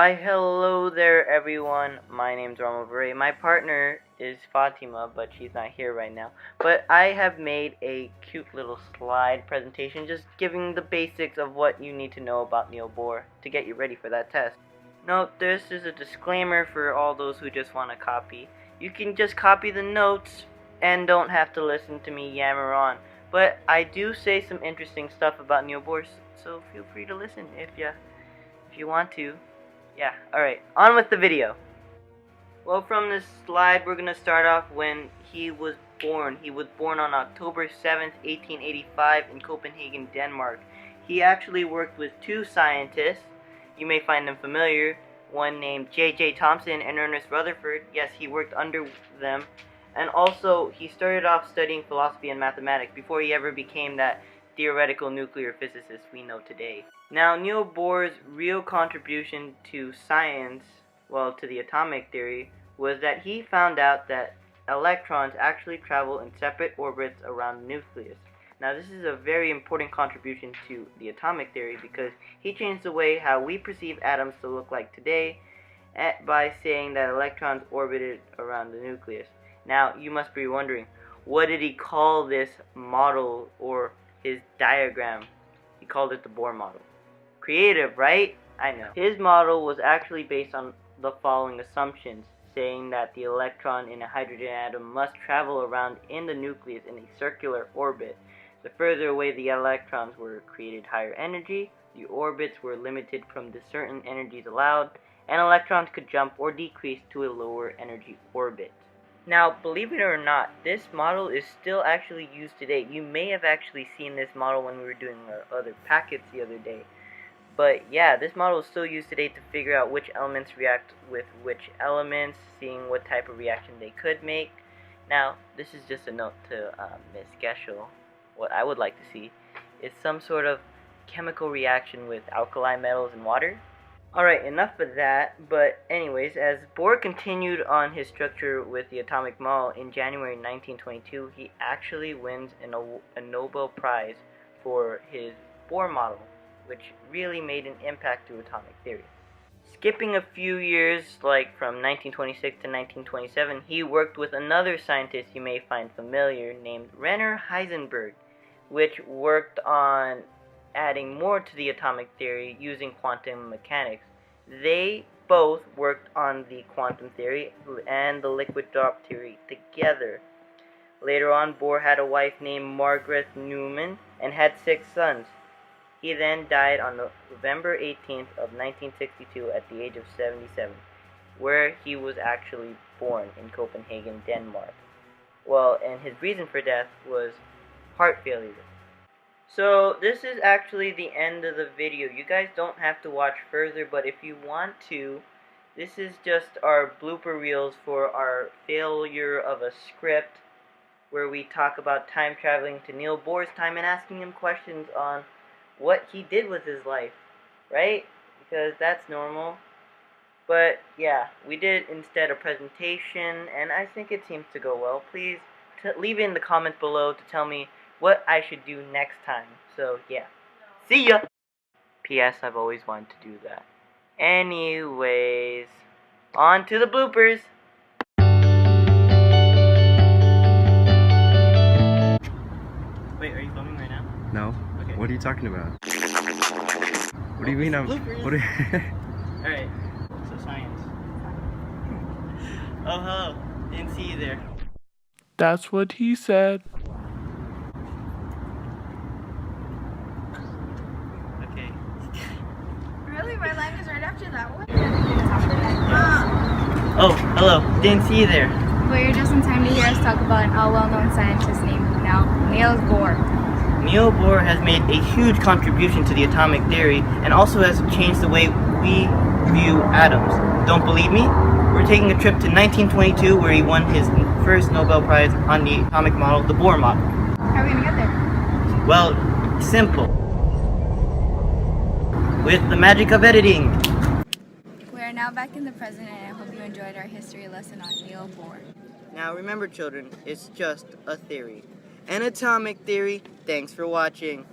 Why, hello there, everyone. My name's Viray. My partner is Fatima, but she's not here right now. But I have made a cute little slide presentation just giving the basics of what you need to know about Niels Bohr to get you ready for that test. Note, this is a disclaimer for all those who just want to copy. You can just copy the notes and don't have to listen to me yammer on. But I do say some interesting stuff about Niels Bohr, so feel free to listen if you want to. Yeah, alright, on with the video. Well, from this slide, we're going to start off when he was born. He was born on October 7th, 1885 in Copenhagen, Denmark. He actually worked with two scientists. You may find them familiar. One named J.J. Thomson and Ernest Rutherford. Yes, he worked under them. And also, he started off studying philosophy and mathematics before he ever became that theoretical nuclear physicist we know today. Now, Niels Bohr's real contribution to science, well, to the atomic theory, was that he found out that electrons actually travel in separate orbits around the nucleus. Now, this is a very important contribution to the atomic theory because he changed the way how we perceive atoms to look like today by saying that electrons orbited around the nucleus. Now, you must be wondering, what did he call this model or his diagram? He called it the Bohr model. Creative, right? I know. His model was actually based on the following assumptions, saying that the electron in a hydrogen atom must travel around in the nucleus in a circular orbit. The further away the electrons were created higher energy, the orbits were limited from the certain energies allowed, and electrons could jump or decrease to a lower energy orbit. Now, believe it or not, this model is still actually used today. You may have actually seen this model when we were doing our other packets the other day. But yeah, this model is still used today to figure out which elements react with which elements, seeing what type of reaction they could make. Now, this is just a note to Ms. Geschel. What I would like to see is some sort of chemical reaction with alkali metals and water. Alright, enough of that, but anyways, as Bohr continued on his structure with the atomic model in January 1922, he actually wins a Nobel Prize for his Bohr model, which really made an impact to atomic theory. Skipping a few years, like from 1926 to 1927, he worked with another scientist you may find familiar named Werner Heisenberg, which worked on adding more to the atomic theory using quantum mechanics. They both worked on the quantum theory and the liquid drop theory together. Later on, Bohr had a wife named Margaret Newman and had 6 sons. He then died on November 18th of 1962 at the age of 77, where he was actually born in Copenhagen, Denmark. Well, and his reason for death was heart failure. So, this is actually the end of the video. You guys don't have to watch further, but if you want to, this is just our blooper reels for our failure of a script, where we talk about time traveling to Niels Bohr's time and asking him questions on what he did with his life, right? Because that's normal. But yeah, we did instead a presentation, and I think it seems to go well. Please leave it in the comments below to tell me what I should do next time. So yeah, see ya! P.S. I've always wanted to do that. Anyways, on to the bloopers! Wait, are you filming right now? No. Okay. What are you talking about? What do you mean I'm... What Alright, so science. Oh, hello. Didn't see you there. That's what he said. Okay. Really? My line is right after that one? Oh, hello. Didn't see you there. Well, you're just in time to hear us talk about an well-known scientist named Niels Bohr. Niels Bohr has made a huge contribution to the atomic theory and also has changed the way we view atoms. Don't believe me? We're taking a trip to 1922 where he won his first Nobel Prize on the atomic model, the Bohr model. How are we going to get there? Well, simple. With the magic of editing. We are now back in the present, and I hope you enjoyed our history lesson on Niels Bohr. Now remember, children, it's just a theory. An atomic theory. Thanks for watching.